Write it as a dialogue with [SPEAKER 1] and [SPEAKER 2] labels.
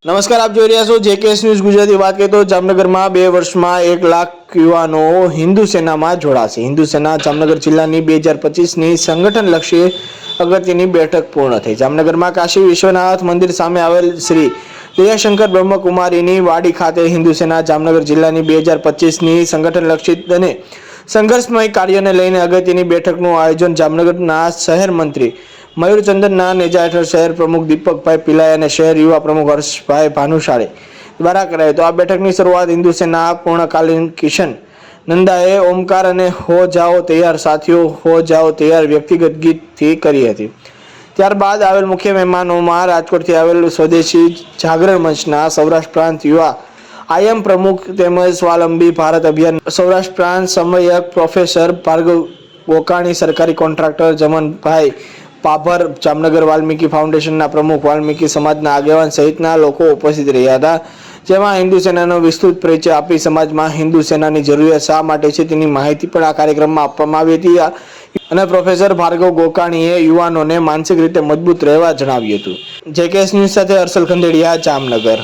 [SPEAKER 1] નમસ્કાર, આપ જોઈ રહ્યા છો જેકેએસ ન્યૂઝ ગુજરાતી. વાત કરીએ તો જામનગરમાં 2 વર્ષમાં 1 લાખ યુવાનો હિન્દુ સેનામાં જોડાશે. હિન્દુ સેના જામનગર જિલ્લાની 2025ની સંગઠનલક્ષી અગત્યની બેઠક પૂર્ણ થઈ. જામનગરમાં કાશી વિશ્વનાથ મંદિર સામે આવેલ શ્રી દયાશંકર બ્રહ્મકુમારીની વાડી ખાતે હિન્દુ સેના જામનગર જિલ્લાની 2025ની સંગઠનલક્ષી અને સંઘર્ષમય કાર્યને લઈને અગત્યની બેઠકનું આયોજન જામનગરના શહેર મંત્રી મયુરચંદનના નેજા હેઠળ શહેર પ્રમુખ દીપકભાઈ પિલાઈ અને શહેર યુવા પ્રમુખ હર્ષભાઈ ભાનુશાળી દ્વારા કરાઈ. તો આ બેઠકની શરૂઆત હિન્દુ સેના પૂર્ણકાલીન કિશન નંદાએ ઓમકાર અને હો જાઓ તૈયાર સાથીઓ હો જાઓ તૈયાર વ્યક્તિગત ગીતથી કરી હતી. ત્યારબાદ આવેલ મુખ્ય મહેમાનોમાં રાજકોટથી આવેલ સ્વદેશી જાગરણ મંચના સૌરાષ્ટ્ર પ્રાંત યુવા આઈએમ પ્રમુખ તેમજ સ્વાવલંબી ભારત અભિયાન સૌરાષ્ટ્ર પ્રાંત સમન્વયક પ્રોફેસર ભાર્ગવ ગોકાણી, સરકારી કોન્ટ્રાક્ટર જમનભાઈ પાભર, જામનગર વાલ્મીકી ફાઉન્ડેશનના પ્રમુખ, વાલ્મીકી સમાજના આગેવાન સહિતના લોકો ઉપસ્થિત રહ્યા હતા. જેમાં હિન્દુ સેનાનો વિસ્તૃત પરિચય આપી સમાજમાં હિન્દુ સેનાની જરૂરિયાત શા માટે છે તેની માહિતી પણ આ કાર્યક્રમમાં આપવામાં આવી હતી. અને પ્રોફેસર ભાર્ગવ ગોકાણીએ યુવાનોને માનસિક રીતે મજબૂત રહેવા જણાવ્યું હતું. જેકેએસ ન્યૂઝ સાથે હર્ષલ ખંડેડિયા, જામનગર.